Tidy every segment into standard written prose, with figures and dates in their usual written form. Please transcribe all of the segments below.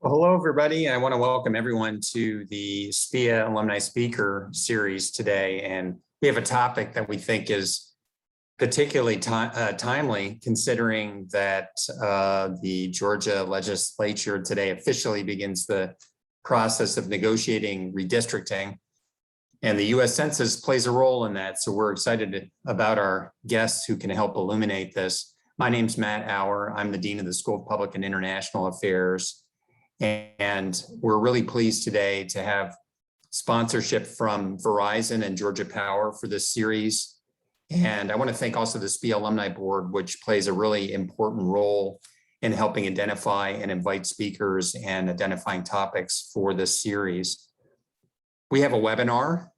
Well, hello, everybody. I want to welcome everyone to the SPIA Alumni Speaker Series today. And we have a topic that we think is particularly timely, considering that the Georgia legislature today officially begins the process of negotiating redistricting. And the U.S. Census plays a role in that. So we're excited about our guests who can help illuminate this. My name's Matt Auer. I'm the Dean of the School of Public and International Affairs. And we're really pleased today to have sponsorship from Verizon and Georgia Power for this series. And I want to thank also the SPIA Alumni Board, which plays a really important role in helping identify and invite speakers and identifying topics for this series. We have a webinar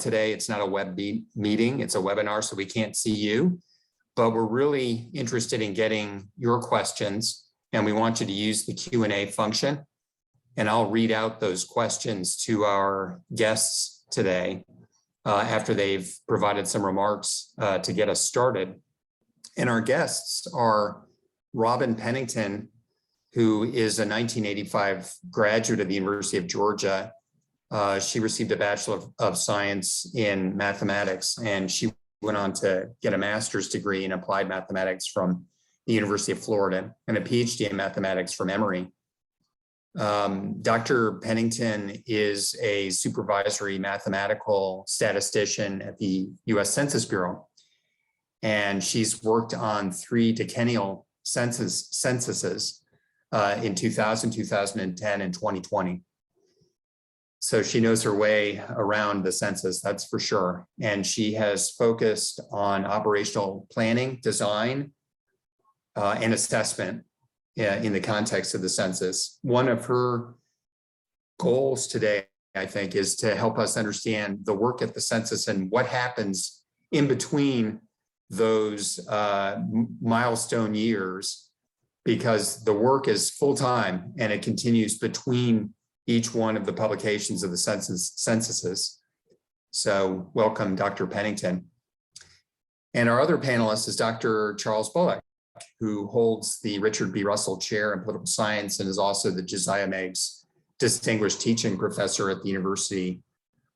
today. It's not a web meeting, it's a webinar, so we can't see you, but we're really interested in getting your questions, and we want you to use the Q&A function. And I'll read out those questions to our guests today after they've provided some remarks to get us started. And our guests are Robin Pennington, who is a 1985 graduate of the University of Georgia. She received a Bachelor of Science in Mathematics, and she went on to get a master's degree in Applied Mathematics from the University of Florida and a PhD in Mathematics from Emory. Dr. Pennington is a supervisory mathematical statistician at the U.S. Census Bureau, and she's worked on 3 decennial censuses in 2000, 2010, and 2020. So she knows her way around the census, that's for sure. And she has focused on operational planning, design, and assessment in the context of the census. One of her goals today, I think, is to help us understand the work at the census and what happens in between those milestone years, because the work is full-time and it continues between each one of the publications of the censuses. So welcome, Dr. Pennington. And our other panelist is Dr. Charles Bullock, who holds the Richard B. Russell Chair in Political Science and is also the Josiah Meigs Distinguished Teaching Professor at the University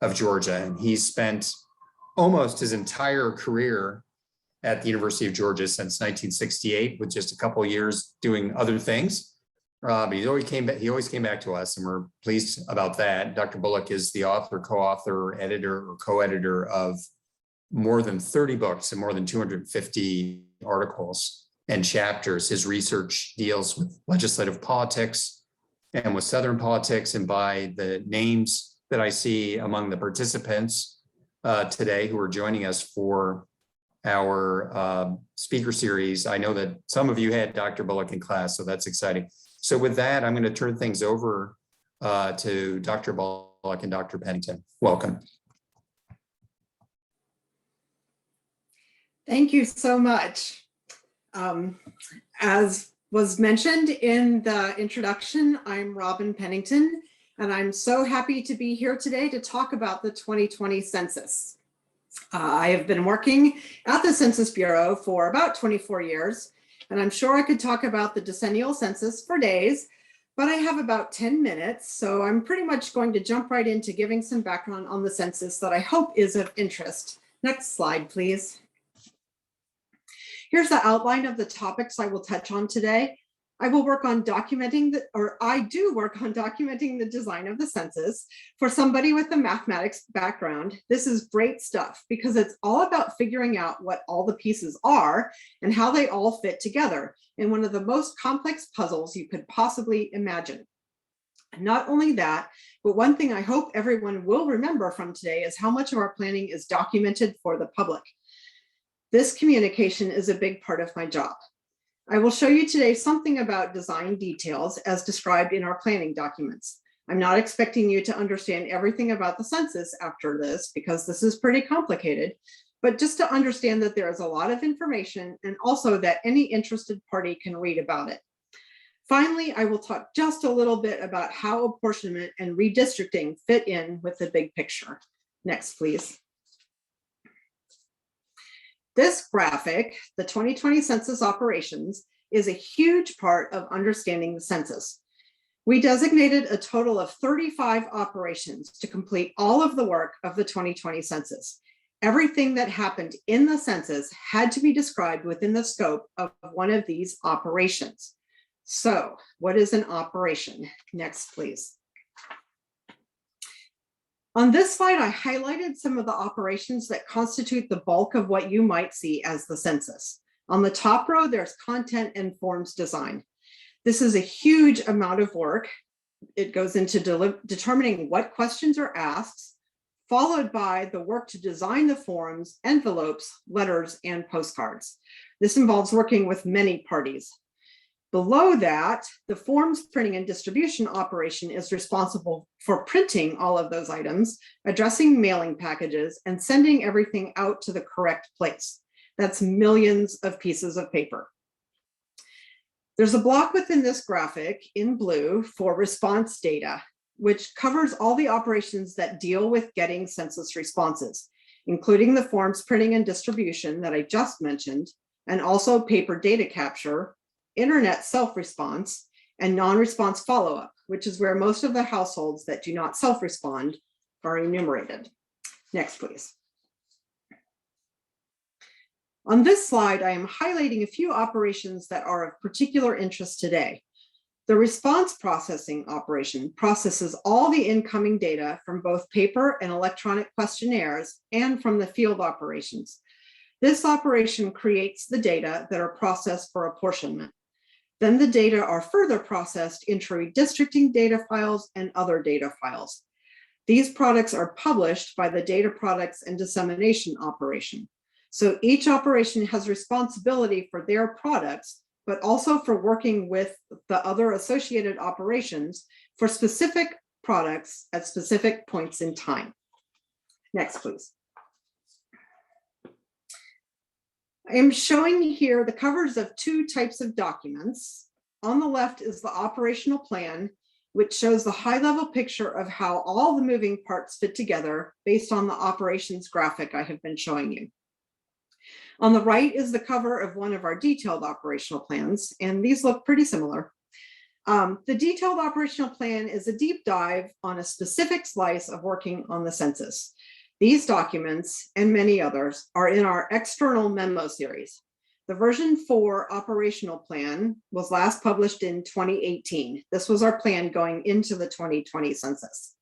of Georgia. And he's spent almost his entire career at the University of Georgia since 1968, with just a couple of years doing other things. But he always came back to us, and we're pleased about that. Dr. Bullock is the author, co-author, editor, or co-editor of more than 30 books and more than 250 articles and chapters. His research deals with legislative politics and with Southern politics. And by the names that I see among the participants today who are joining us for our speaker series, I know that some of you had Dr. Bullock in class, so that's exciting. So with that, I'm going to turn things over to Dr. Bullock and Dr. Pennington. Welcome. Thank you so much. As was mentioned in the introduction, I'm Robin Pennington, and I'm so happy to be here today to talk about the 2020 census. I have been working at the Census Bureau for about 24 years, and I'm sure I could talk about the decennial census for days, but I have about 10 minutes, so I'm pretty much going to jump right into giving some background on the census that I hope is of interest. Next slide, please. Here's the outline of the topics I will touch on today. I will work on documenting I do work on documenting the design of the census. For somebody with a mathematics background, this is great stuff because it's all about figuring out what all the pieces are and how they all fit together in one of the most complex puzzles you could possibly imagine. And not only that, but one thing I hope everyone will remember from today is how much of our planning is documented for the public. This communication is a big part of my job. I will show you today something about design details as described in our planning documents. I'm not expecting you to understand everything about the census after this because this is pretty complicated, but just to understand that there is a lot of information and also that any interested party can read about it. Finally, I will talk just a little bit about how apportionment and redistricting fit in with the big picture. Next, please. This graphic, the 2020 Census Operations, is a huge part of understanding the census. We designated a total of 35 operations to complete all of the work of the 2020 census. Everything that happened in the census had to be described within the scope of one of these operations. So, what is an operation? Next, please. On this slide, I highlighted some of the operations that constitute the bulk of what you might see as the census. On the top row, there's content and forms design. This is a huge amount of work. It goes into determining what questions are asked, followed by the work to design the forms, envelopes, letters, and postcards. This involves working with many parties. Below that, the forms printing and distribution operation is responsible for printing all of those items, addressing mailing packages, and sending everything out to the correct place. That's millions of pieces of paper. There's a block within this graphic in blue for response data, which covers all the operations that deal with getting census responses, including the forms printing and distribution that I just mentioned, and also paper data capture, internet self-response, and non-response follow-up, which is where most of the households that do not self-respond are enumerated. Next, please. On this slide, I am highlighting a few operations that are of particular interest today. The response processing operation processes all the incoming data from both paper and electronic questionnaires and from the field operations. This operation creates the data that are processed for apportionment. Then the data are further processed into redistricting data files and other data files. These products are published by the data products and dissemination operation. So each operation has responsibility for their products, but also for working with the other associated operations for specific products at specific points in time. Next, please. I am showing here the covers of two types of documents. On the left is the operational plan, which shows the high-level picture of how all the moving parts fit together based on the operations graphic I have been showing you. On the right is the cover of one of our detailed operational plans, and these look pretty similar. The detailed operational plan is a deep dive on a specific slice of working on the census. These documents and many others are in our external memo series. The version 4 operational plan was last published in 2018. This was our plan going into the 2020 census.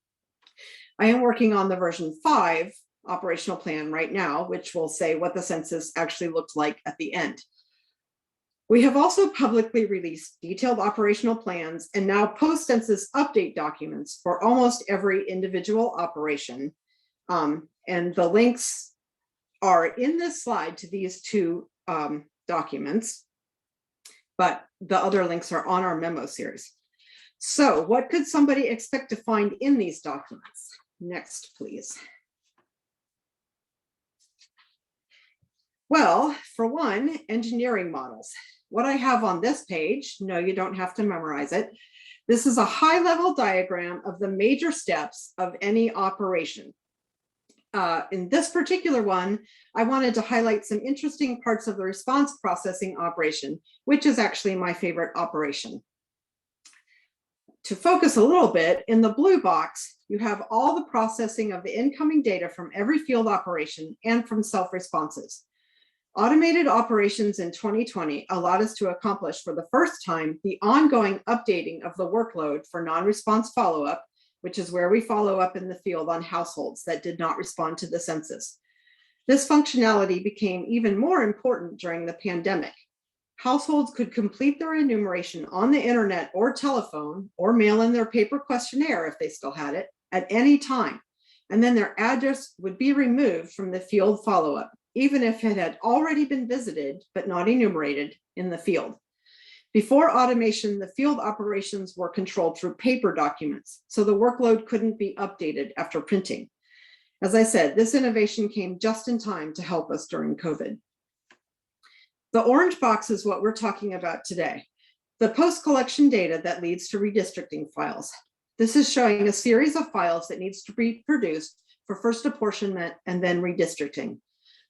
I am working on the version 5 operational plan right now, which will say what the census actually looked like at the end. We have also publicly released detailed operational plans and now post-census update documents for almost every individual operation. And the links are in this slide to these two documents, but the other links are on our memo series. So what could somebody expect to find in these documents? Next, please. Well, for one, engineering models. What I have on this page, no, you don't have to memorize it. This is a high-level diagram of the major steps of any operation. In this particular one, I wanted to highlight some interesting parts of the response processing operation, which is actually my favorite operation. To focus a little bit, in the blue box, you have all the processing of the incoming data from every field operation and from self-responses. Automated operations in 2020 allowed us to accomplish for the first time the ongoing updating of the workload for non-response follow-up, which is where we follow up in the field on households that did not respond to the census. This functionality became even more important during the pandemic. Households could complete their enumeration on the internet or telephone or mail in their paper questionnaire if they still had it at any time. And then their address would be removed from the field follow-up, even if it had already been visited but not enumerated in the field. Before automation, the field operations were controlled through paper documents, so the workload couldn't be updated after printing. As I said, this innovation came just in time to help us during COVID. The orange box is what we're talking about today, the post-collection data that leads to redistricting files. This is showing a series of files that needs to be produced for first apportionment and then redistricting.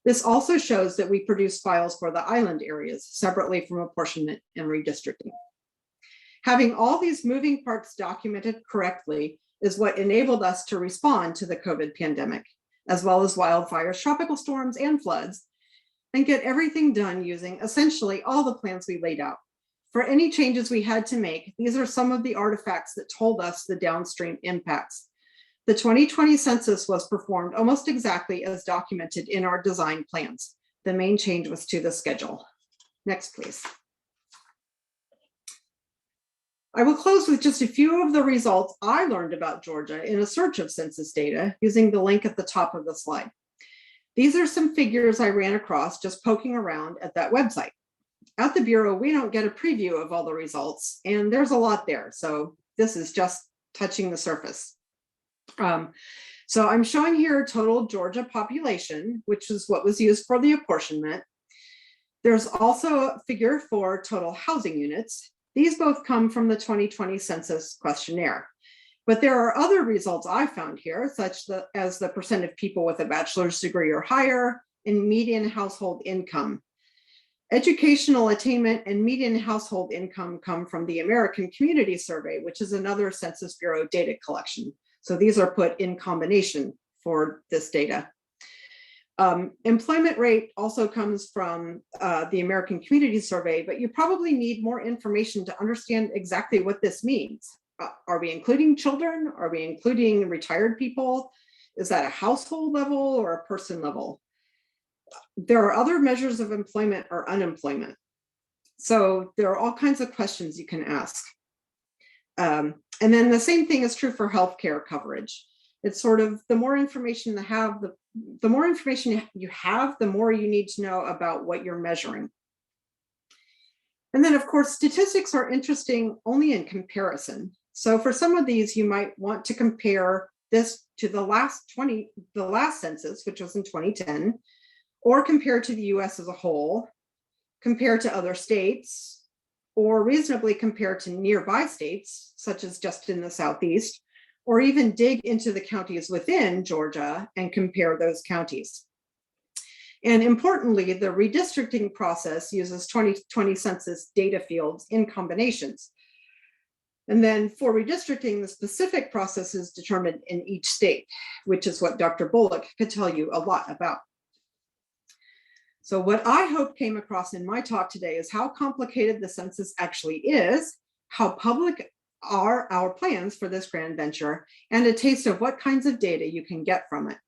This also shows that we produce files for the island areas separately from apportionment and redistricting. Having all these moving parts documented correctly is what enabled us to respond to the COVID pandemic, as well as wildfires, tropical storms, and floods, and get everything done using essentially all the plans we laid out. For any changes we had to make, these are some of the artifacts that told us the downstream impacts. The 2020 census was performed almost exactly as documented in our design plans. The main change was to the schedule. Next, please. I will close with just a few of the results I learned about Georgia in a search of census data using the link at the top of the slide. These are some figures I ran across just poking around at that website. At the Bureau, we don't get a preview of all the results, and there's a lot there. So this is just touching the surface. So I'm showing here total Georgia population, which is what was used for the apportionment. There's also a figure for total housing units. These both come from the 2020 census questionnaire. But there are other results I found here, such as the percent of people with a bachelor's degree or higher and median household income. Educational attainment and median household income come from the American Community Survey, which is another Census Bureau data collection. So these are put in combination for this data. Employment rate also comes from the American Community Survey, but you probably need more information to understand exactly what this means. Are we including children? Are we including retired people? Is that a household level or a person level? There are other measures of employment or unemployment. So there are all kinds of questions you can ask. And then the same thing is true for healthcare coverage. It's sort of the more information the more information you have, the more you need to know about what you're measuring. And then of course, statistics are interesting only in comparison. So for some of these, you might want to compare this to the last census, which was in 2010, or compare to the US as a whole, compare to other states, or reasonably compare to nearby states, such as just in the Southeast, or even dig into the counties within Georgia and compare those counties. And importantly, the redistricting process uses 2020 census data fields in combinations. And then for redistricting, the specific process is determined in each state, which is what Dr. Bullock could tell you a lot about. So what I hope came across in my talk today is how complicated the census actually is, how public are our plans for this grand venture, and a taste of what kinds of data you can get from it.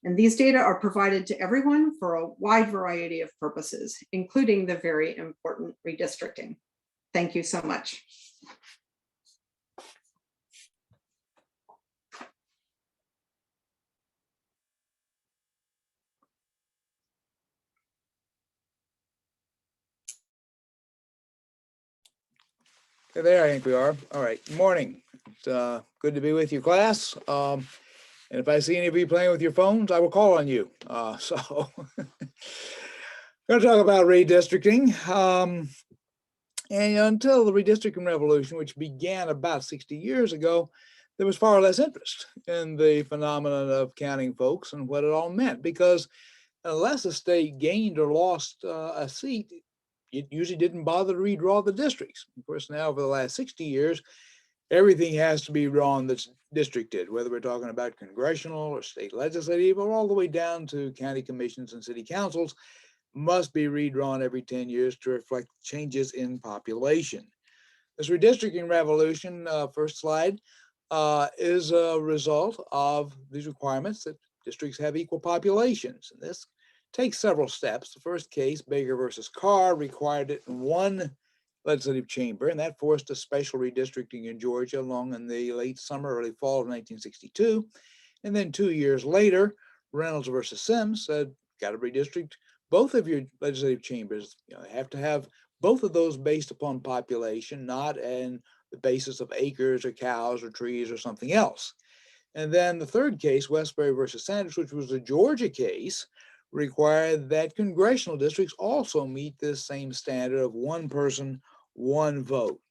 And these data are provided to everyone for a wide variety of purposes, including the very important redistricting. Thank you so much. Hey there, I think we are. All right, good morning. It's good to be with you, class. And if I see any of you playing with your phones, I will call on you. So I'm going to talk about redistricting. And until the redistricting revolution, which began about 60 years ago, there was far less interest in the phenomenon of counting folks and what it all meant, because unless a state gained or lost a seat, it usually didn't bother to redraw the districts. Of course, now over the last 60 years, everything has to be drawn that's districted, whether we're talking about congressional or state legislative or all the way down to county commissions and city councils, must be redrawn every 10 years to reflect changes in population. This redistricting revolution, first slide, is a result of these requirements that districts have equal populations. And this takes several steps. The first case, Baker versus Carr, required it in one legislative chamber, and that forced a special redistricting in Georgia along in the late summer, early fall of 1962. And then 2 years later, Reynolds versus Sims said, got to redistrict both of your legislative chambers. You have to have both of those based upon population, not in the basis of acres or cows or trees or something else. And then the third case, Westbury versus Sanders, which was a Georgia case, required that congressional districts also meet this same standard of one person, one vote.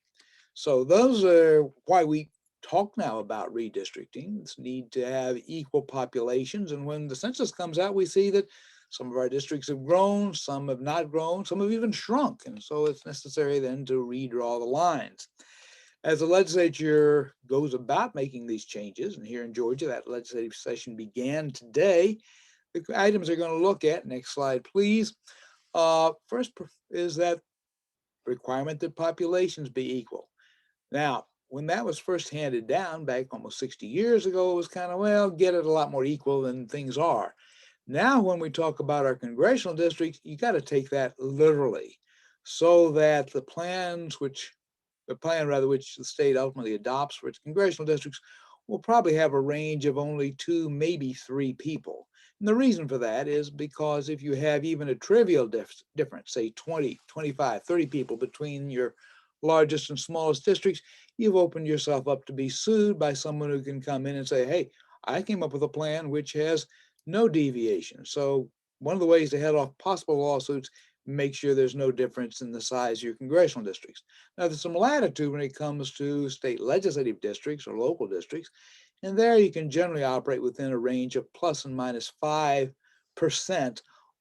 So those are why we talk now about redistricting. This need to have equal populations. And when the census comes out, we see that Some of our districts have grown, some have not grown, some have even shrunk. And so it's necessary then to redraw the lines. As the legislature goes about making these changes, and here in Georgia, that legislative session began today, the items they're going to look at, next slide, please. First is that requirement that populations be equal. Now, when that was first handed down back almost 60 years ago, it was kind of, well, get it a lot more equal than things are. Now, when we talk about our congressional districts, you got to take that literally, so that the plan which the state ultimately adopts for its congressional districts will probably have a range of only 2, maybe 3 people. And the reason for that is because if you have even a trivial difference, say 20, 25, 30 people between your largest and smallest districts, you've opened yourself up to be sued by someone who can come in and say, hey, I came up with a plan which has no deviation. So one of the ways to head off possible lawsuits, make sure there's no difference in the size of your congressional districts. Now, there's some latitude when it comes to state legislative districts or local districts, and there you can generally operate within a range of plus and minus 5%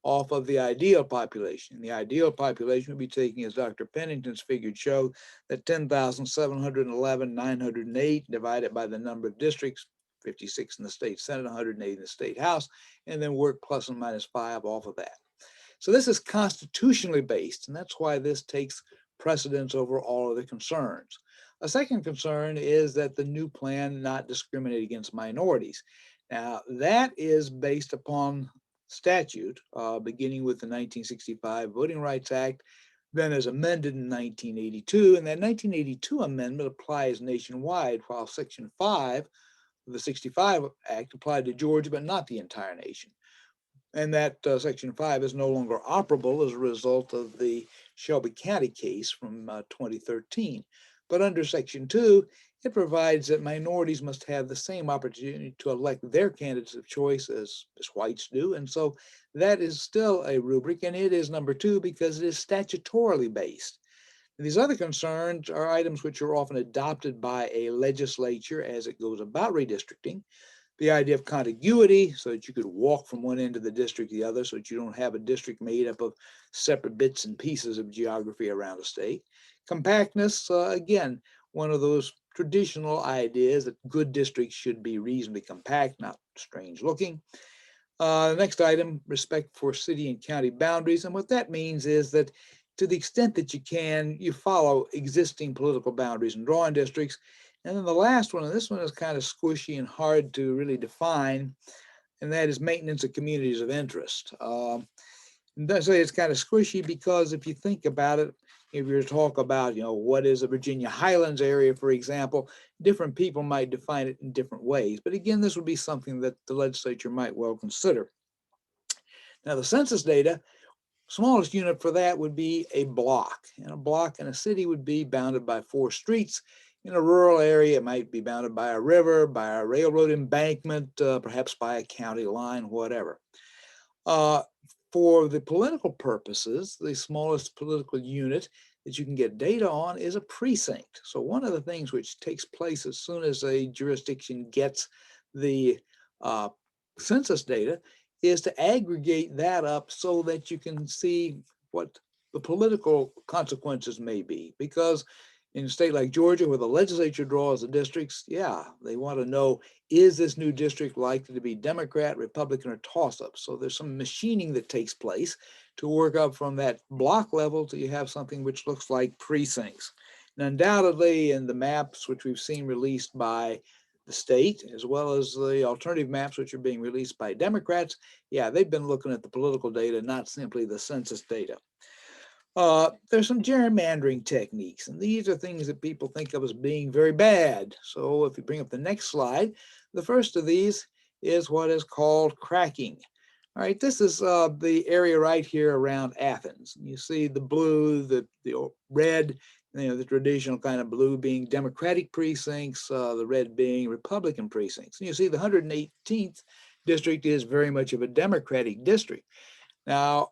off of the ideal population. The ideal population would be taking, as Dr. Pennington's figures show, that 10,711,908 divided by the number of districts, 56 in the state Senate, 108 in the state House, and then work plus and minus 5 off of that. So this is constitutionally based, and that's why this takes precedence over all of the concerns. A second concern is that the new plan not discriminate against minorities. Now, that is based upon statute, beginning with the 1965 Voting Rights Act, then as amended in 1982, and that 1982 amendment applies nationwide, while Section 5 of the 65 Act applied to Georgia, but not the entire nation. And that Section 5 is no longer operable as a result of the Shelby County case from 2013. But under Section 2, it provides that minorities must have the same opportunity to elect their candidates of choice as whites do. And so that is still a rubric, and it is number 2 because it is statutorily based. These other concerns are items which are often adopted by a legislature as it goes about redistricting. The idea of contiguity, so that you could walk from one end of the district to the other, so that you don't have a district made up of separate bits and pieces of geography around a state. Compactness, again, one of those traditional ideas that good districts should be reasonably compact, not strange looking. The next item, respect for city and county boundaries. And what that means is that to the extent that you can, you follow existing political boundaries and drawing districts. And then the last one, and this one is kind of squishy and hard to really define, and that is maintenance of communities of interest. And I say it's kind of squishy because if you think about it, if you're to talk about, what is a Virginia Highlands area, for example, different people might define it in different ways. But again, this would be something that the legislature might well consider. Now, the census data, smallest unit for that would be a block. And a block in a city would be bounded by 4 streets. In a rural area, it might be bounded by a river, by a railroad embankment, perhaps by a county line, whatever. For the political purposes, the smallest political unit that you can get data on is a precinct. So one of the things which takes place as soon as a jurisdiction gets the census data is to aggregate that up so that you can see what the political consequences may be. Because in a state like Georgia, where the legislature draws the districts, they want to know, is this new district likely to be Democrat, Republican, or toss-up? So there's some machining that takes place to work up from that block level till you have something which looks like precincts. And undoubtedly, in the maps which we've seen released by the state, as well as the alternative maps which are being released by Democrats, they've been looking at the political data, not simply the census data. There's some gerrymandering techniques, and these are things that people think of as being very bad. So if you bring up the next slide, the first of these is what is called cracking. All right, this is the area right here around Athens. You see the blue, the red, the traditional kind of blue being Democratic precincts, the red being Republican precincts. And you see the 118th district is very much of a Democratic district. Now,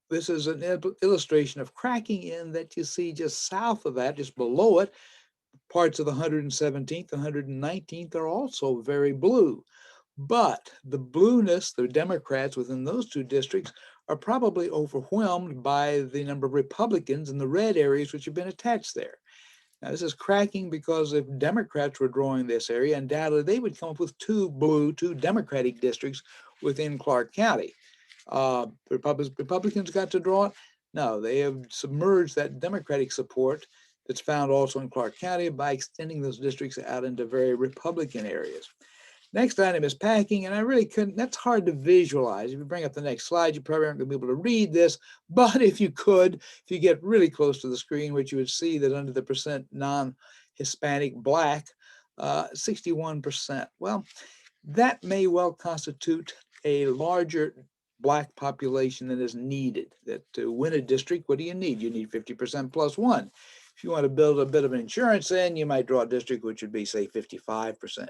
this is an illustration of cracking in that you see just south of that, just below it, parts of the 117th and 119th are also very blue. But the blueness, the Democrats within those two districts are probably overwhelmed by the number of Republicans in the red areas which have been attached there. Now, this is cracking because if Democrats were drawing this area, undoubtedly they would come up with two Democratic districts within Clark County. Republicans got to draw it? No, they have submerged that Democratic support that's found also in Clark County by extending those districts out into very Republican areas. Next item is packing, and I really couldn't, that's hard to visualize. If you bring up the next slide, you probably aren't going to be able to read this, but if you could, if you get really close to the screen, what you would see that under the percent non-Hispanic Black, 61%. Well, that may well constitute a larger Black population than is needed. That to win a district, what do you need? You need 50% plus one. If you want to build a bit of insurance in, you might draw a district which would be, say, 55%.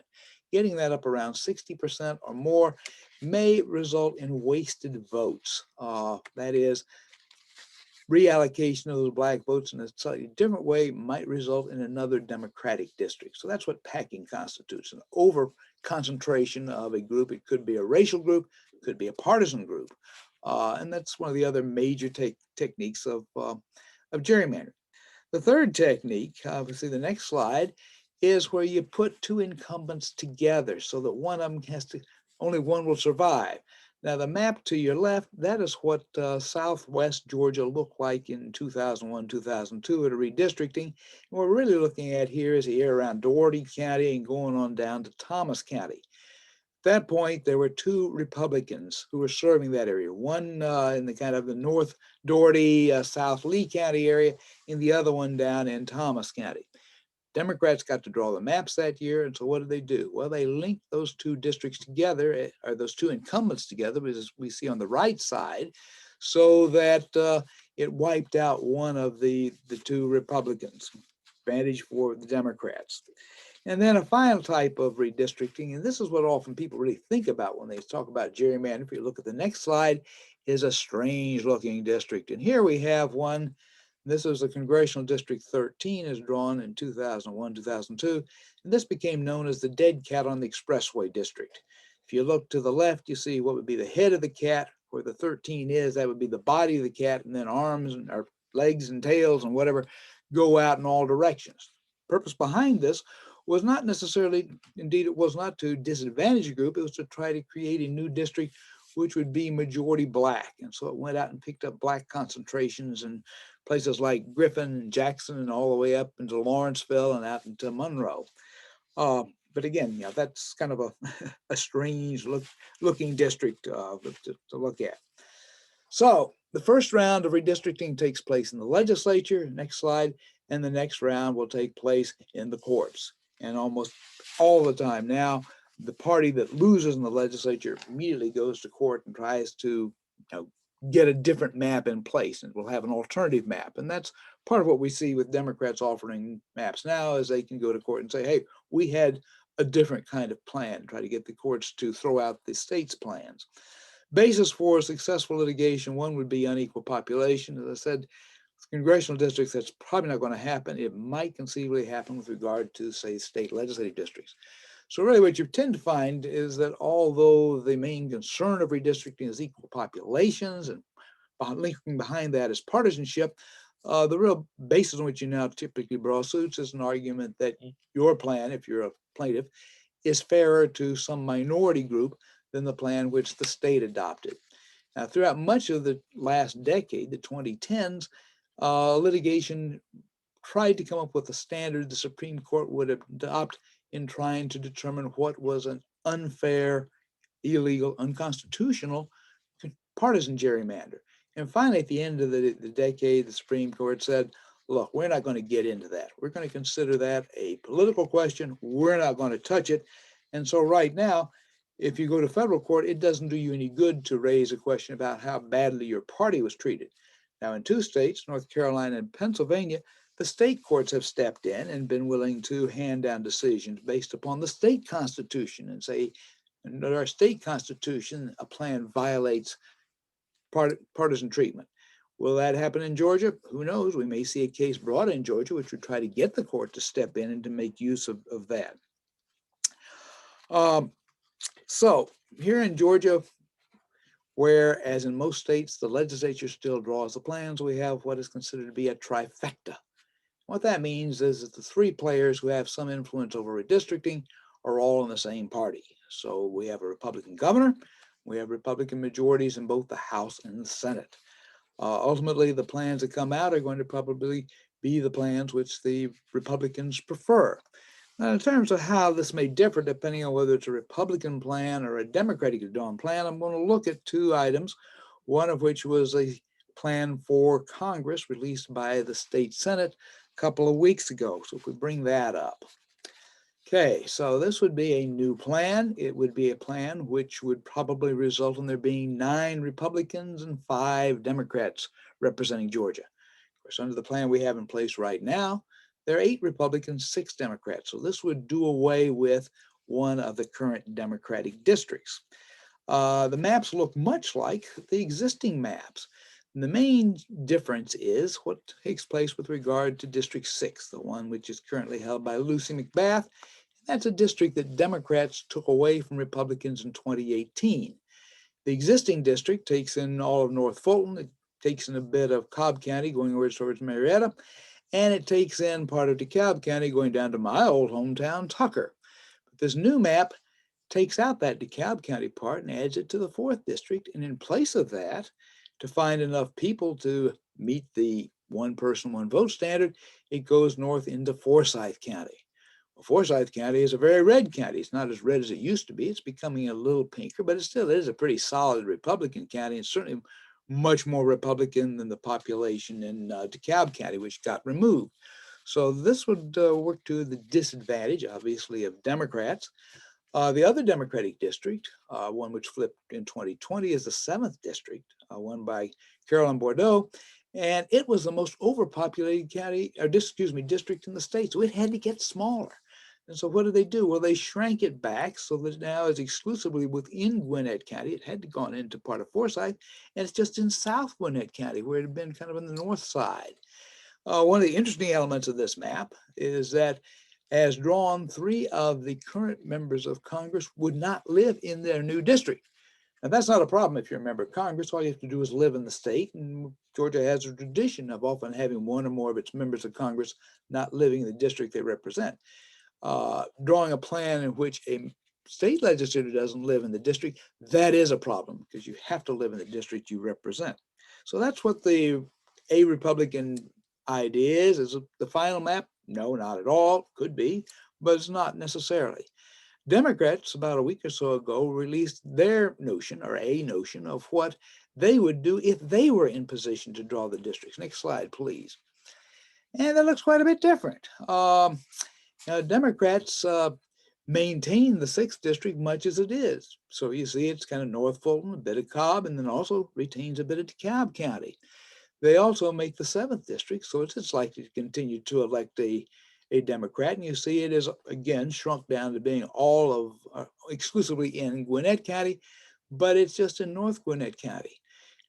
Getting that up around 60% or more may result in wasted votes. That is, reallocation of those Black votes in a slightly different way might result in another Democratic district. So that's what packing constitutes, an over concentration of a group. It could be a racial group, it could be a partisan group. And that's one of the other major techniques of gerrymandering. The third technique, obviously the next slide, is where you put two incumbents together so that one of them only one will survive. Now the map to your left, that is what Southwest Georgia looked like in 2001, 2002 at a redistricting. And what we're really looking at here is the area around Dougherty County and going on down to Thomas County. At that point, there were two Republicans who were serving that area, one in the kind of the North Dougherty, South Lee County area, and the other one down in Thomas County. Democrats got to draw the maps that year, and so what did they do? Well, they linked those two districts together, or those two incumbents together, as we see on the right side, so that it wiped out one of the two Republicans, advantage for the Democrats. And then a final type of redistricting, and this is what often people really think about when they talk about gerrymandering. If you look at the next slide, is a strange looking district. And here we have one. This is a Congressional District 13 as drawn in 2001, 2002. And this became known as the dead cat on the expressway district. If you look to the left, you see what would be the head of the cat, where the 13 is, that would be the body of the cat, and then arms and or legs and tails and whatever go out in all directions. Purpose behind this was not necessarily, indeed it was not to disadvantage a group, it was to try to create a new district which would be majority Black. And so it went out and picked up Black concentrations in places like Griffin and Jackson and all the way up into Lawrenceville and out into Monroe. But again, yeah, that's kind of a strange looking district to look at. So the first round of redistricting takes place in the legislature, next slide, and the next round will take place in the courts. And almost all the time now, the party that loses in the legislature immediately goes to court and tries to get a different map in place, and we'll have an alternative map. And that's part of what we see with Democrats offering maps now, is they can go to court and say, hey, we had a different kind of plan, try to get the courts to throw out the state's plans. Basis for successful litigation, one would be unequal population. As I said, congressional districts, that's probably not going to happen. It might conceivably happen with regard to, say, state legislative districts. So really what you tend to find is that although the main concern of redistricting is equal populations, and linking behind that is partisanship, the real basis on which you now typically draw suits is an argument that your plan, if you're a plaintiff, is fairer to some minority group than the plan which the state adopted. Now, throughout much of the last decade, the 2010s, litigation tried to come up with a standard the Supreme Court would adopt in trying to determine what was an unfair, illegal, unconstitutional partisan gerrymander. And finally, at the end of the decade, the Supreme Court said, look, we're not going to get into that. We're going to consider that a political question. We're not going to touch it. And so right now, if you go to federal court, it doesn't do you any good to raise a question about how badly your party was treated. Now, in two states, North Carolina and Pennsylvania, the state courts have stepped in and been willing to hand down decisions based upon the state constitution and say, under our state constitution, a plan violates partisan treatment. Will that happen in Georgia? Who knows? We may see a case brought in Georgia, which would try to get the court to step in and to make use of that. So here in Georgia, where, as in most states, the legislature still draws the plans, we have what is considered to be a trifecta. What that means is that the three players who have some influence over redistricting are all in the same party. So we have a Republican governor, we have Republican majorities in both the House and the Senate. Ultimately, the plans that come out are going to probably be the plans which the Republicans prefer. Now, in terms of how this may differ, depending on whether it's a Republican plan or a Democratic drawn plan, I'm going to look at two items, one of which was a plan for Congress released by the state Senate a couple of weeks ago. So if we bring that up. Okay, so this would be a new plan. It would be a plan which would probably result in there being 9 Republicans and 5 Democrats representing Georgia. Of course, under the plan we have in place right now, there are 8 Republicans, 6 Democrats. So this would do away with one of the current Democratic districts. The maps look much like the existing maps. And the main difference is what takes place with regard to District 6, the one which is currently held by Lucy McBath. That's a district that Democrats took away from Republicans in 2018. The existing district takes in all of North Fulton. It takes in a bit of Cobb County going over towards Marietta, and it takes in part of DeKalb County going down to my old hometown, Tucker. But this new map takes out that DeKalb County part and adds it to the 4th district. And in place of that, to find enough people to meet the one person, one vote standard, it goes north into Forsyth County. Well, Forsyth County is a very red county. It's not as red as it used to be. It's becoming a little pinker, but it still is a pretty solid Republican county, and certainly much more Republican than the population in DeKalb County, which got removed. So this would work to the disadvantage, obviously, of Democrats. The other Democratic district, one which flipped in 2020, is the 7th district, won by Carolyn Bordeaux. And it was the most overpopulated county, or district in the state. So it had to get smaller. And so what did they do? Well, they shrank it back so that now it's exclusively within Gwinnett County. It had gone into part of Forsyth, and it's just in South Gwinnett County, where it had been kind of on the north side. One of the interesting elements of this map is that, as drawn, 3 of the current members of Congress would not live in their new district. Now, that's not a problem if you're a member of Congress. All you have to do is live in the state. And Georgia has a tradition of often having one or more of its members of Congress not living in the district they represent. Drawing a plan in which a state legislator doesn't live in the district, that is a problem because you have to live in the district you represent. So that's what a Republican idea is. Is the final map? No, not at all. Could be, but it's not necessarily. Democrats, about a week or so ago, released their notion, or a notion, of what they would do if they were in position to draw the districts. Next slide, please. And that looks quite a bit different. Democrats maintain the 6th district much as it is. So you see it's kind of North Fulton, a bit of Cobb, and then also retains a bit of DeKalb County. They also make the 7th district, so it's likely to continue to elect a Democrat. And you see it is, again, shrunk down to being all of exclusively in Gwinnett County, but it's just in North Gwinnett County.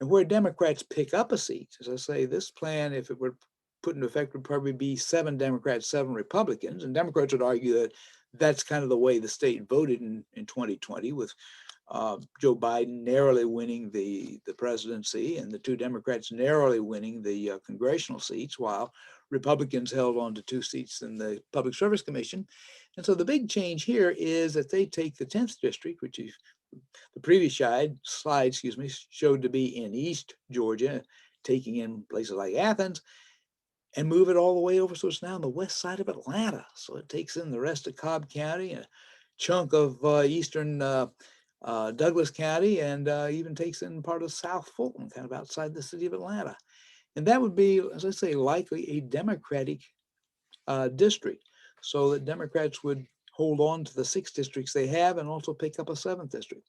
And where Democrats pick up a seat, as I say, this plan, if it were put into effect, would probably be 7 Democrats, 7 Republicans. And Democrats would argue that that's kind of the way the state voted in 2020, with Joe Biden narrowly winning the presidency and the 2 Democrats narrowly winning the congressional seats, while Republicans held on to 2 seats in the Public Service Commission. And so the big change here is that they take the 10th district, which is the previous slide showed to be in East Georgia, taking in places like Athens, and move it all the way over. So it's now on the west side of Atlanta. So it takes in the rest of Cobb County, a chunk of eastern Douglas County, and even takes in part of South Fulton, kind of outside the city of Atlanta. And that would be, as I say, likely a Democratic district, so that Democrats would hold on to the 6 districts they have and also pick up a 7th district.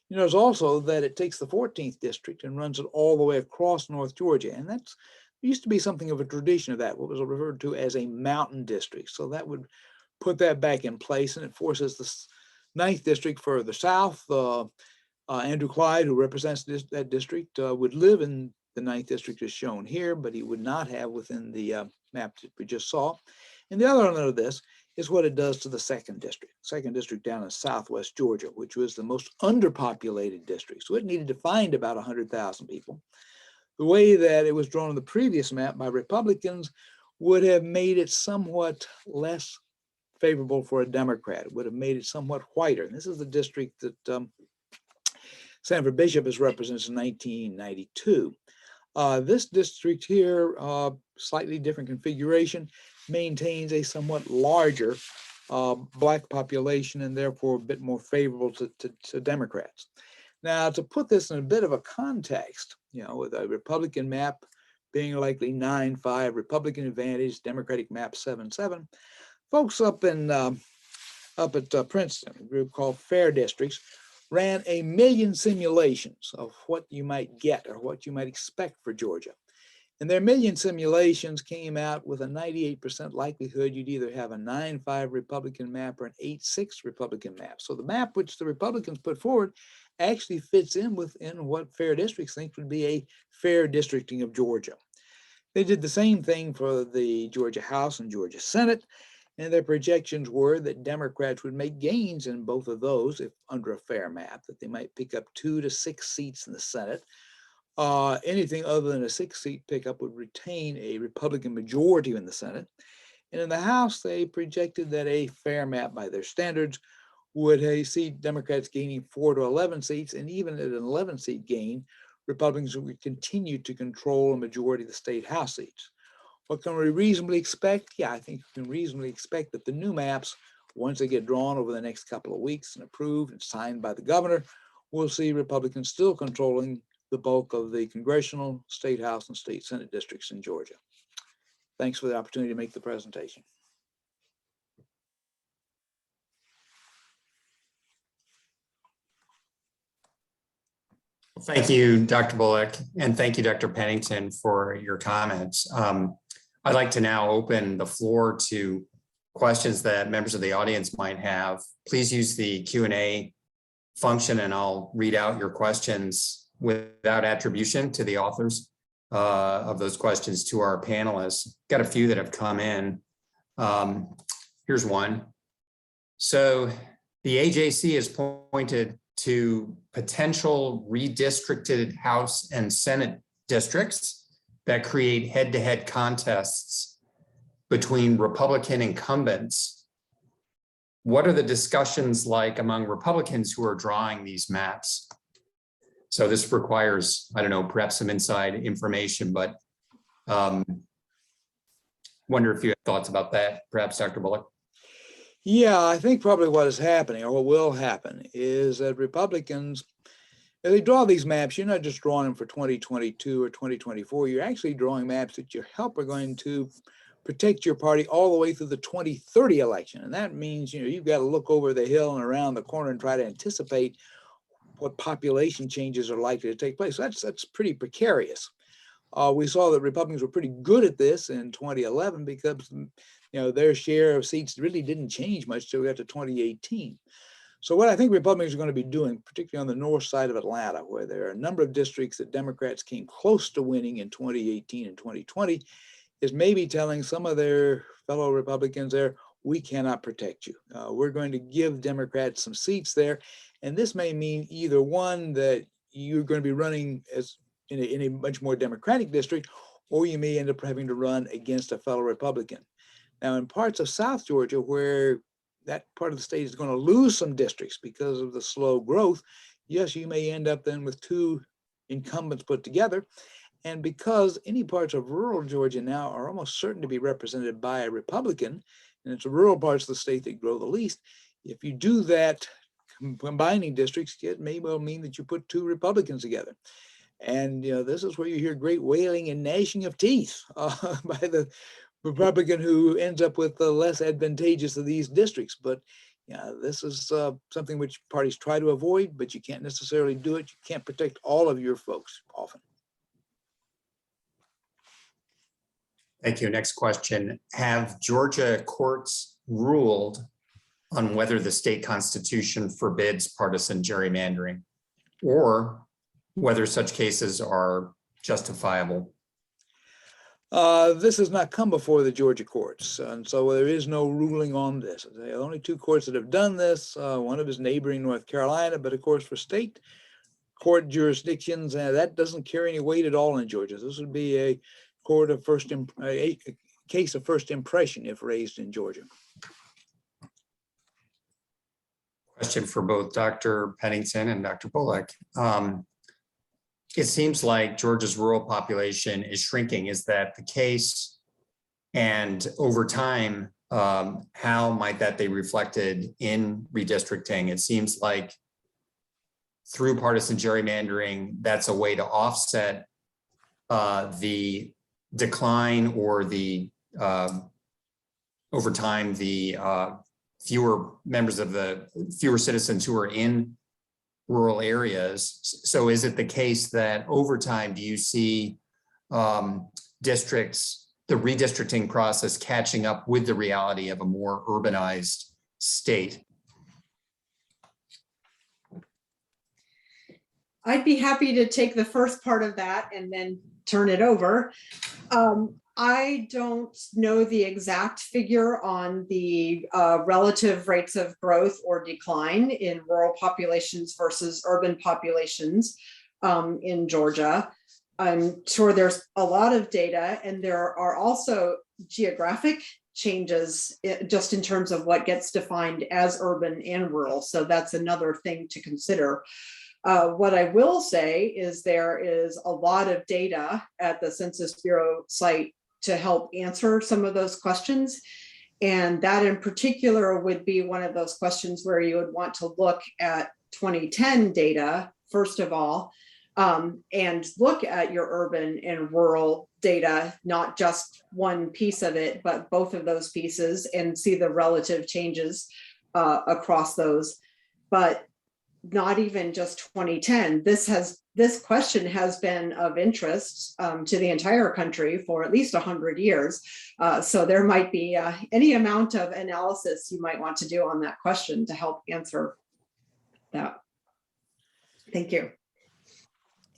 You know, there's also that it takes the 14th district and runs it all the way across North Georgia. And that's used to be something of a tradition of that, what was referred to as a mountain district. So that would put that back in place, and it forces the 9th district further south. Andrew Clyde, who represents that district, would live in the 9th district as shown here, but he would not have within the map that we just saw. And the other element of this is what it does to the second district. Second district down in Southwest Georgia, which was the most underpopulated district. So it needed to find about 100,000 people. The way that it was drawn on the previous map by Republicans would have made it somewhat less favorable for a Democrat. It would have made it somewhat whiter. And this is the district that Sanford Bishop has represented since 1992. This district here, slightly different configuration, maintains a somewhat larger Black population and therefore a bit more favorable to Democrats. Now, to put this in a bit of a context, with a Republican map being likely 9-5, Republican advantage, Democratic map 7-7, folks up at Princeton, a group called Fair Districts, ran 1 million simulations of what you might get or what you might expect for Georgia. And their 1 million simulations came out with a 98% likelihood you'd either have a 9-5 Republican map or an 8-6 Republican map. So the map which the Republicans put forward actually fits in within what Fair Districts think would be a fair districting of Georgia. They did the same thing for the Georgia House and Georgia Senate, and their projections were that Democrats would make gains in both of those if under a fair map, that they might pick up 2 to 6 seats in the Senate. Anything other than a 6-seat pickup would retain a Republican majority in the Senate. And in the House, they projected that a fair map by their standards would see Democrats gaining 4 to 11 seats, and even at an 11-seat gain, Republicans would continue to control a majority of the state House seats. What can we reasonably expect? Yeah, I think we can reasonably expect that the new maps, once they get drawn over the next couple of weeks and approved and signed by the governor, we'll see Republicans still controlling the bulk of the congressional, state House, and state Senate districts in Georgia. Thanks for the opportunity to make the presentation. Thank you, Dr. Bullock, and thank you, Dr. Pennington, for your comments. I'd like to now open the floor to questions that members of the audience might have. Please use the Q&A function and I'll read out your questions without attribution to the authors of those questions to our panelists. Got a few that have come in. Here's one. So the AJC has pointed to potential redistricted House and Senate districts that create head-to-head contests between Republican incumbents. What are the discussions like among Republicans who are drawing these maps? So this requires, I don't know, perhaps some inside information, but wonder if you have thoughts about that, perhaps Dr. Bullock. Yeah, I think probably what is happening or what will happen is that Republicans, as they draw these maps, you're not just drawing them for 2022 or 2024, you're actually drawing maps that you hope are going to protect your party all the way through the 2030 election. And that means, you've got to look over the hill and around the corner and try to anticipate what population changes are likely to take place. So that's pretty precarious. We saw that Republicans were pretty good at this in 2011 because their share of seats really didn't change much till we got to 2018. So what I think Republicans are going to be doing, particularly on the north side of Atlanta, where there are a number of districts that Democrats came close to winning in 2018 and 2020, is maybe telling some of their fellow Republicans there, we cannot protect you. We're going to give Democrats some seats there. And this may mean either one, that you're going to be running as in a much more Democratic district, or you may end up having to run against a fellow Republican. Now, in parts of South Georgia, where that part of the state is going to lose some districts because of the slow growth, yes, you may end up then with 2 incumbents put together. And because any parts of rural Georgia now are almost certain to be represented by a Republican, and it's the rural parts of the state that grow the least, if you do that combining districts, it may well mean that you put 2 Republicans together. And this is where you hear great wailing and gnashing of teeth by the Republican who ends up with the less advantageous of these districts. But this is something which parties try to avoid, but you can't necessarily do it. You can't protect all of your folks often. Thank you. Next question. Have Georgia courts ruled on whether the state constitution forbids partisan gerrymandering, or whether such cases are justifiable? This has not come before the Georgia courts, and so there is no ruling on this. The only two courts that have done this, one of is neighboring North Carolina, but of course for state court jurisdictions, that doesn't carry any weight at all in Georgia. This would be a court of a case of first impression if raised in Georgia. Question for both Dr. Pennington and Dr. Bullock. It seems like Georgia's rural population is shrinking. Is that the case? And over time, how might that be reflected in redistricting? It seems like through partisan gerrymandering, that's a way to offset the decline or the over time, the fewer citizens who are in rural areas. So is it the case that over time, do you see districts, the redistricting process catching up with the reality of a more urbanized state? I'd be happy to take the first part of that and then turn it over. I don't know the exact figure on the relative rates of growth or decline in rural populations versus urban populations in Georgia. I'm sure there's a lot of data, and there are also geographic changes just in terms of what gets defined as urban and rural. So that's another thing to consider. What I will say is there is a lot of data at the Census Bureau site to help answer some of those questions. And that in particular would be one of those questions where you would want to look at 2010 data, first of all, and look at your urban and rural data, not just one piece of it, but both of those pieces, and see the relative changes across those. But not even just 2010. This question has been of interest to the entire country for at least 100 years. So there might be any amount of analysis you might want to do on that question to help answer that. Thank you.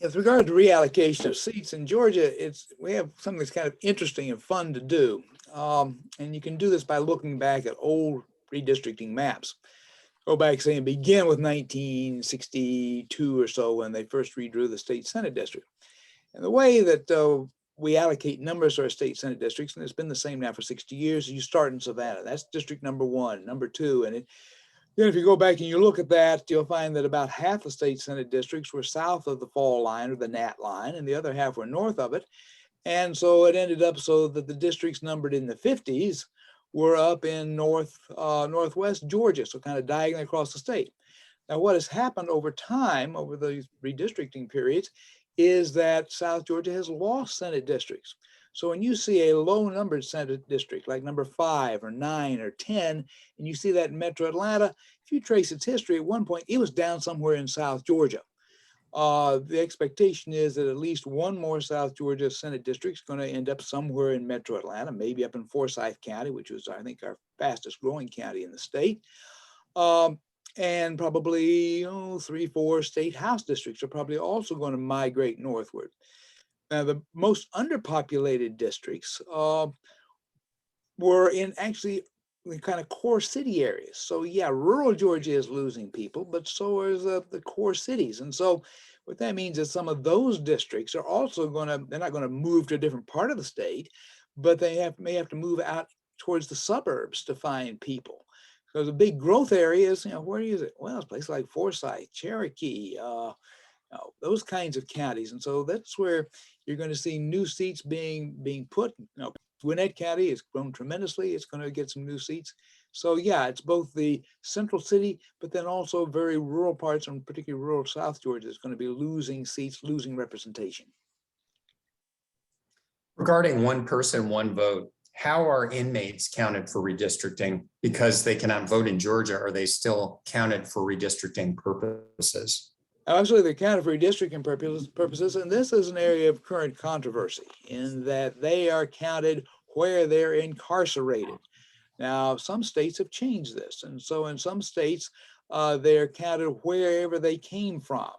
With regard to reallocation of seats in Georgia, we have something that's kind of interesting and fun to do. And you can do this by looking back at old redistricting maps. Go back, say, and begin with 1962 or so when they first redrew the state Senate district. And the way that we allocate numbers to our state Senate districts, and it's been the same now for 60 years, you start in Savannah. That's district number 1, number 2. And then if you go back and you look at that, you'll find that about half the state Senate districts were south of the fall line or the Nat line, and the other half were north of it. And so it ended up so that the districts numbered in the 50s were up in northwest Georgia, so kind of diagonally across the state. Now, what has happened over time, over these redistricting periods, is that South Georgia has lost Senate districts. So when you see a low numbered Senate district, like number 5 or 9 or 10, and you see that in Metro Atlanta, if you trace its history, at one point, it was down somewhere in South Georgia. The expectation is that at least one more South Georgia Senate district is going to end up somewhere in Metro Atlanta, maybe up in Forsyth County, which was, I think, our fastest growing county in the state. And probably 3-4 state house districts are probably also going to migrate northward. Now, the most underpopulated districts were in actually the kind of core city areas. So yeah, rural Georgia is losing people, but so is the core cities. And so what that means is some of those districts are also they're not going to move to a different part of the state, but they may have to move out towards the suburbs to find people. So the big growth areas, where is it? Well, it's places like Forsyth, Cherokee, those kinds of counties. And so that's where you're going to see new seats being put. Gwinnett County has grown tremendously. It's going to get some new seats. So yeah, it's both the central city, but then also very rural parts, and particularly rural South Georgia is going to be losing seats, losing representation. Regarding one person, one vote, how are inmates counted for redistricting? Because they cannot vote in Georgia, are they still counted for redistricting purposes? Absolutely, they're counted for redistricting purposes, and this is an area of current controversy in that they are counted where they're incarcerated. Now, some states have changed this, and so in some states, they're counted wherever they came from.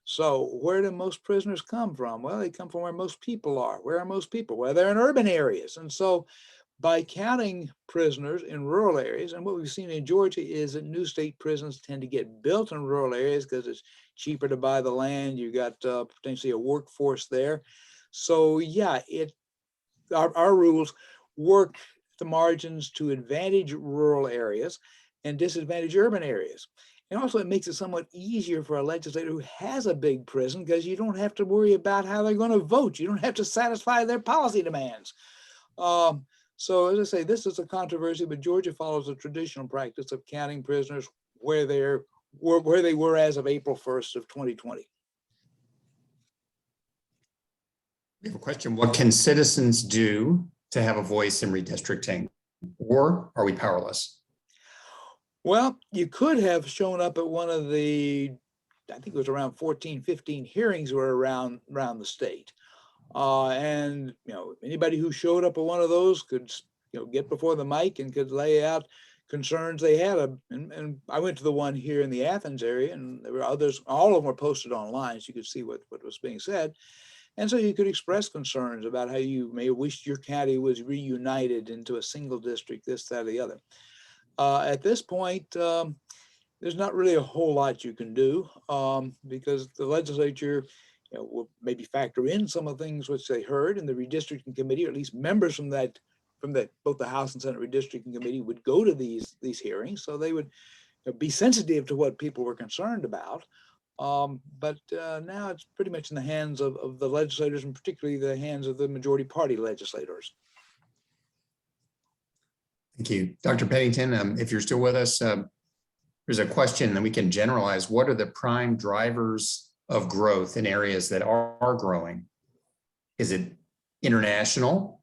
So where do most prisoners come from? Well, they come from where most people are. Where are most people? Well, they're in urban areas. And so by counting prisoners in rural areas, and what we've seen in Georgia is that new state prisons tend to get built in rural areas because it's cheaper to buy the land. You got potentially a workforce there. So yeah, our rules work at the margins to advantage rural areas and disadvantage urban areas. And also it makes it somewhat easier for a legislator who has a big prison because you don't have to worry about how they're going to vote. You don't have to satisfy their policy demands. So as I say, this is a controversy, but Georgia follows the traditional practice of counting prisoners where they were as of April 1st of 2020. We have a question. What can citizens do to have a voice in redistricting, or are we powerless? Well, you could have shown up at one of the, I think it was around 14, 15 hearings were around the state. And anybody who showed up at one of those could get before the mic and could lay out concerns they had. And I went to the one here in the Athens area, and there were others. All of them were posted online, so you could see what was being said. And so you could express concerns about how you may wish your county was reunited into a single district, this, that, or the other. At this point, there's not really a whole lot you can do because the legislature will maybe factor in some of the things which they heard in the redistricting committee, or at least members from both the House and Senate redistricting committee would go to these hearings, so they would be sensitive to what people were concerned about. But now it's pretty much in the hands of the legislators, and particularly the hands of the majority party legislators. Thank you. Dr. Pennington, if you're still with us, there's a question that we can generalize. What are the prime drivers of growth in areas that are growing? Is it international?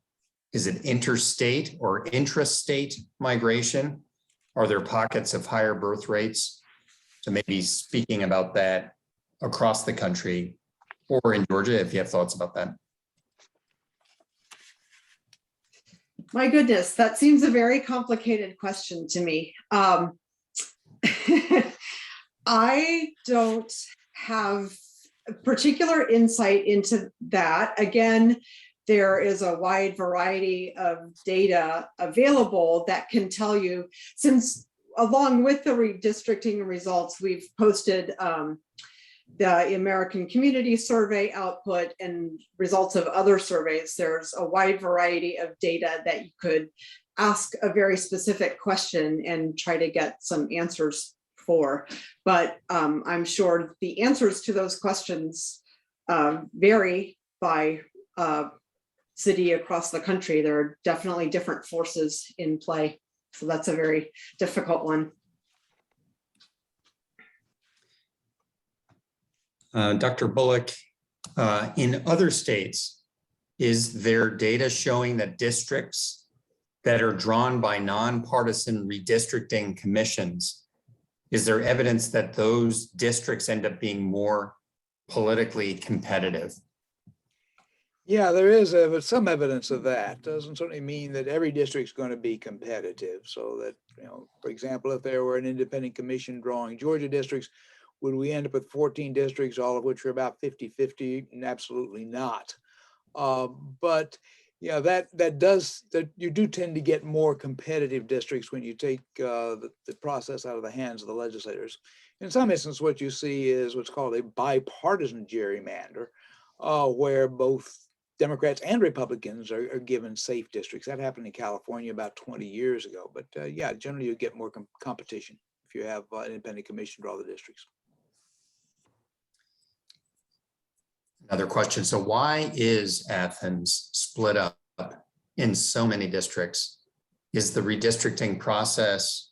Is it interstate or intrastate migration? Are there pockets of higher birth rates? So maybe speaking about that across the country or in Georgia, if you have thoughts about that. My goodness, that seems a very complicated question to me. I don't have a particular insight into that. Again, there is a wide variety of data available that can tell you, since along with the redistricting results, we've posted the American Community Survey output and results of other surveys. There's a wide variety of data that you could ask a very specific question and try to get some answers for. But I'm sure the answers to those questions vary by city across the country. There are definitely different forces in play. So that's a very difficult one. Dr. Bullock, in other states, is there data showing that districts that are drawn by nonpartisan redistricting commissions, is there evidence that those districts end up being more politically competitive? Yeah, there is some evidence of that. Doesn't certainly mean that every district's going to be competitive. So that, for example, if there were an independent commission drawing Georgia districts, would we end up with 14 districts, all of which are about 50-50? Absolutely not. But yeah, that you do tend to get more competitive districts when you take the process out of the hands of the legislators. In some instances, what you see is what's called a bipartisan gerrymander, where both Democrats and Republicans are given safe districts. That happened in California about 20 years ago. But yeah, generally you get more competition if you have an independent commission draw the districts. Another question. So why is Athens split up in so many districts? Is the redistricting process,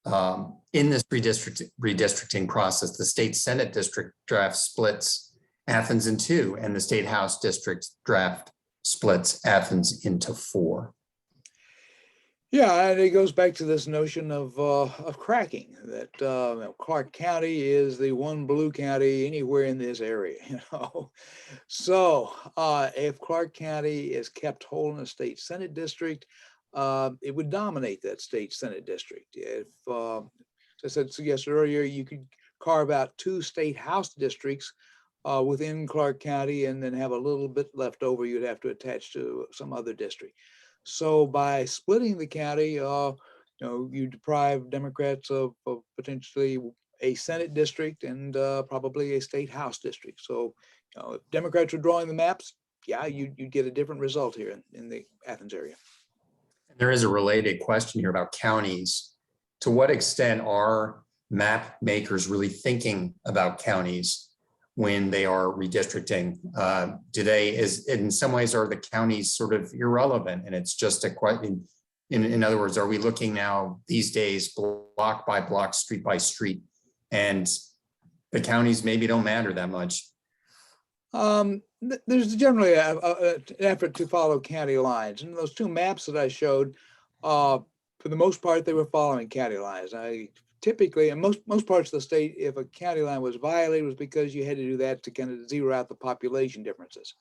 in this redistricting process, the state Senate district draft splits Athens in two, and the state House district draft splits Athens into four? Yeah, and it goes back to this notion of cracking, that Clark County is the one blue county anywhere in this area, So if Clark County is kept whole in a state Senate district, it would dominate that state Senate district. If, as I said earlier, you could carve out 2 state house districts within Clark County and then have a little bit left over you'd have to attach to some other district. So by splitting the county, you deprive Democrats of potentially a Senate district and probably a state house district. So if Democrats were drawing the maps, yeah, you'd get a different result here in the Athens area. There is a related question here about counties. To what extent are map makers really thinking about counties when they are redistricting? In some ways, are the counties sort of irrelevant? And it's just a question. In other words, are we looking now these days block by block, street by street, and the counties maybe don't matter that much? There's generally an effort to follow county lines. And those 2 maps that I showed, for the most part, they were following county lines. Typically, in most parts of the state, if a county line was violated, it was because you had to do that to kind of zero out the population differences.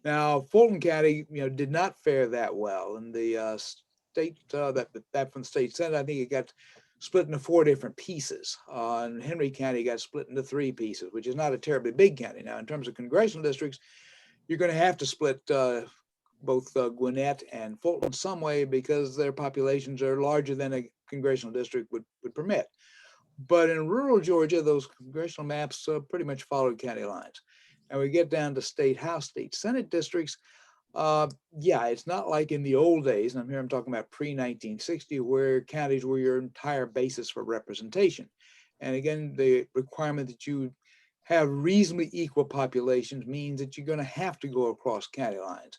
Now, Fulton County, did not fare that well. And the state, that from the state Senate, I think it got split into 4 different pieces. And Henry County got split into 3 pieces, which is not a terribly big county. Now, in terms of congressional districts, you're going to have to split both Gwinnett and Fulton some way because their populations are larger than a congressional district would permit. But in rural Georgia, those congressional maps pretty much followed county lines. And we get down to state house, state Senate districts. Yeah, it's not like in the old days, and I'm talking about pre-1960, where counties were your entire basis for representation. And again, the requirement that you have reasonably equal populations means that you're going to have to go across county lines.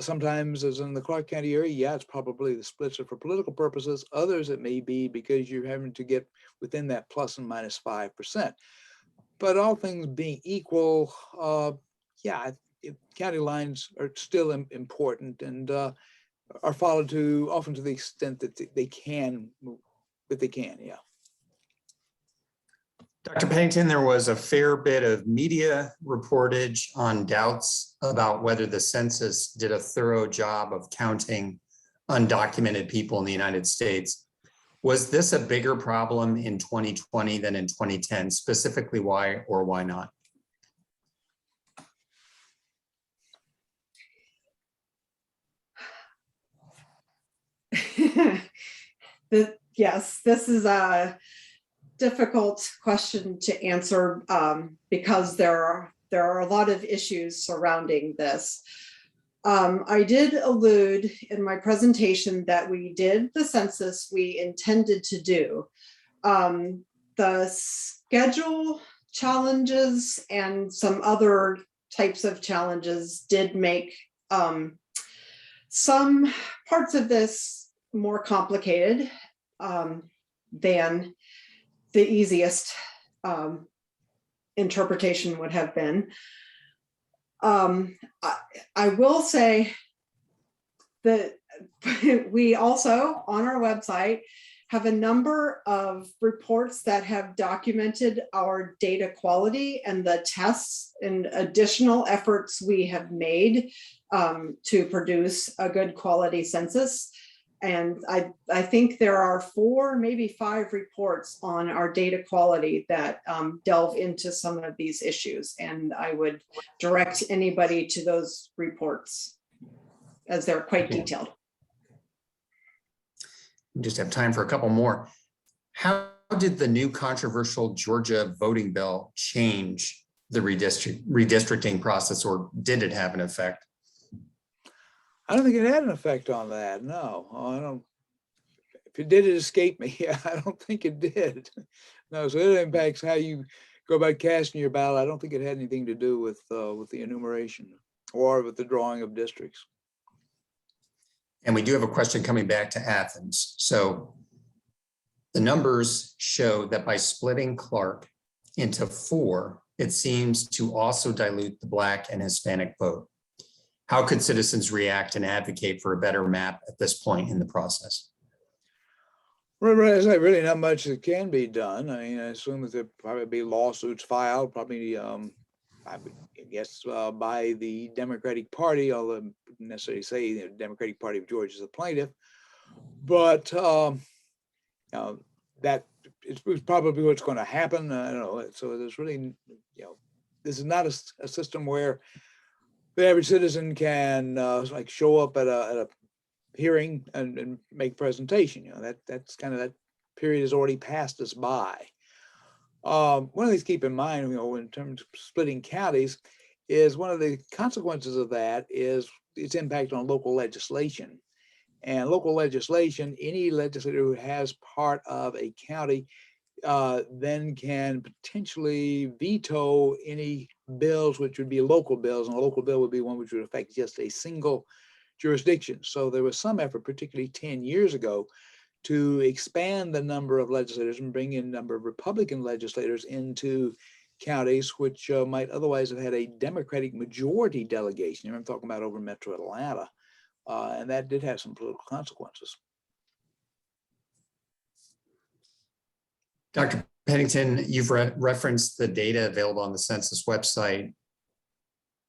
Sometimes, as in the Clark County area, yeah, it's probably the splits are for political purposes. Others, it may be because you're having to get within that plus and minus 5%. But all things being equal, yeah, county lines are still important and are followed often to the extent that they can, yeah. Dr. Pennington, there was a fair bit of media reportage on doubts about whether the census did a thorough job of counting undocumented people in the United States. Was this a bigger problem in 2020 than in 2010? Specifically, why or why not? Yes, this is a difficult question to answer because there are a lot of issues surrounding this. I did allude in my presentation that we did the census we intended to do. The schedule challenges and some other types of challenges did make some parts of this more complicated than the easiest interpretation would have been. I will say that we also on our website have a number of reports that have documented our data quality and the tests and additional efforts we have made to produce a good quality census. And I think there are 4, maybe 5 reports on our data quality that delve into some of these issues. And I would direct anybody to those reports as they're quite detailed. We just have time for a couple more. How did the new controversial Georgia voting bill change the redistricting process, or did it have an effect? I don't think it had an effect on that. No, I don't. If it did, it escaped me. Yeah, I don't think it did. No, so it impacts how you go about casting your ballot. I don't think it had anything to do with the enumeration or with the drawing of districts. And we do have a question coming back to Athens. So the numbers show that by splitting Clark into 4, it seems to also dilute the Black and Hispanic vote. How could citizens react and advocate for a better map at this point in the process? Well, there's really not much that can be done. I mean, I assume that there'll probably be lawsuits filed, probably, I guess, by the Democratic Party, although I wouldn't necessarily say the Democratic Party of Georgia is the plaintiff. But that it was probably what's going to happen. I don't know. So there's really, this is not a system where the average citizen can like show up at a hearing and make presentation. That's kind of, that period has already passed us by. One of the things to keep in mind, in terms of splitting counties, is one of the consequences of that is its impact on local legislation. And local legislation, any legislator who has part of a county then can potentially veto any bills which would be local bills, and a local bill would be one which would affect just a single jurisdiction. So there was some effort, particularly 10 years ago, to expand the number of legislators and bring in a number of Republican legislators into counties which might otherwise have had a Democratic majority delegation. I'm talking about over Metro Atlanta, and that did have some political consequences. Dr. Pennington, you've referenced the data available on the census website.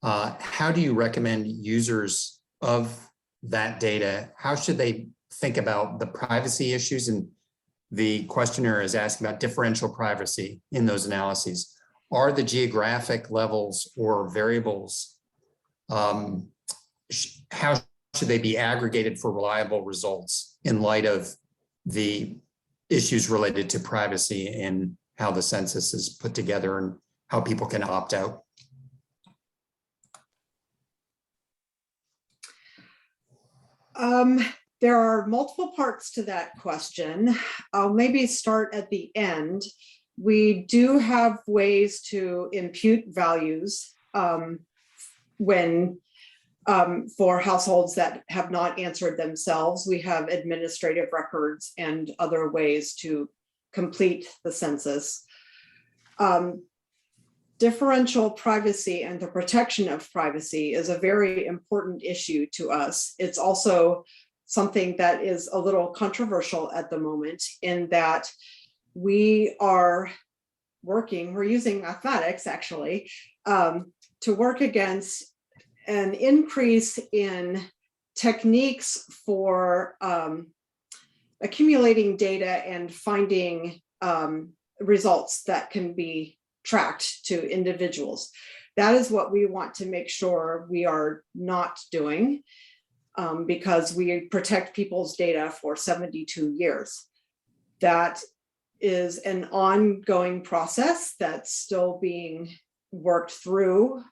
How do you recommend users of that data? How should they think about the privacy issues? And the questioner is asking about differential privacy in those analyses. Are the geographic levels or variables, how should they be aggregated for reliable results in light of the issues related to privacy and how the census is put together and how people can opt out? There are multiple parts to that question. I'll maybe start at the end. We do have ways to impute values when for households that have not answered themselves. We have administrative records and other ways to complete the census. Differential privacy and the protection of privacy is a very important issue to us. It's also something that is a little controversial at the moment, in that we are working, we're using mathematics actually, to work against an increase in techniques for accumulating data and finding results that can be tracked to individuals. That is what we want to make sure we are not doing, because we protect people's data for 72 years. That is an ongoing process that's still being worked through.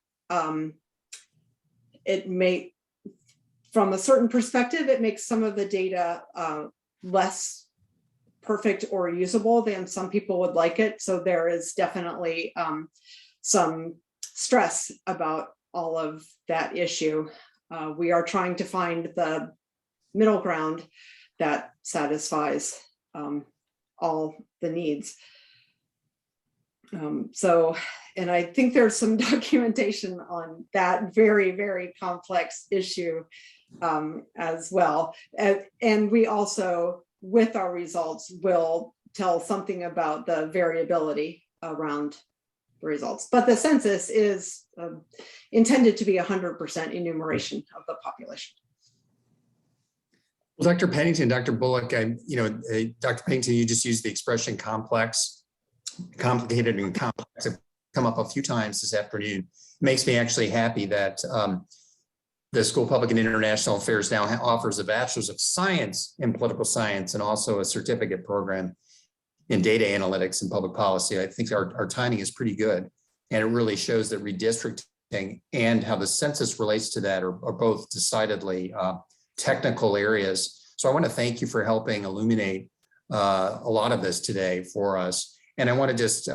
It may, from a certain perspective, it makes some of the data less perfect or usable than some people would like it. So there is definitely some stress about all of that issue. We are trying to find the middle ground that satisfies all the needs. And I think there's some documentation on that very, very complex issue as well. And we also, with our results, will tell something about the variability around the results. But the census is intended to be 100% enumeration of the population. Well, Dr. Pennington, Dr. Bullock, Dr. Pennington, you just used the expression complex, complicated and complex have come up a few times this afternoon. It makes me actually happy that the School of Public and International Affairs now offers a Bachelor's of Science in Political Science and also a certificate program in data analytics and public policy. I think our timing is pretty good. And it really shows that redistricting and how the census relates to that are both decidedly technical areas. So I want to thank you for helping illuminate a lot of this today for us. And I want to just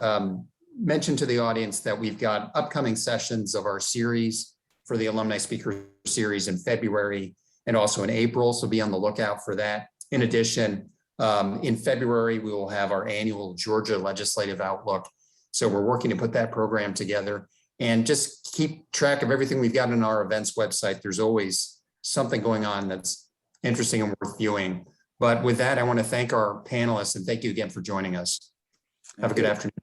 mention to the audience that we've got upcoming sessions of our series for the Alumni Speaker Series in February and also in April. So be on the lookout for that. In addition, in February, we will have our annual Georgia Legislative Outlook. So we're working to put that program together and just keep track of everything we've got on our events website. There's always something going on that's interesting and worth viewing. But with that, I want to thank our panelists and thank you again for joining us. Have a good afternoon.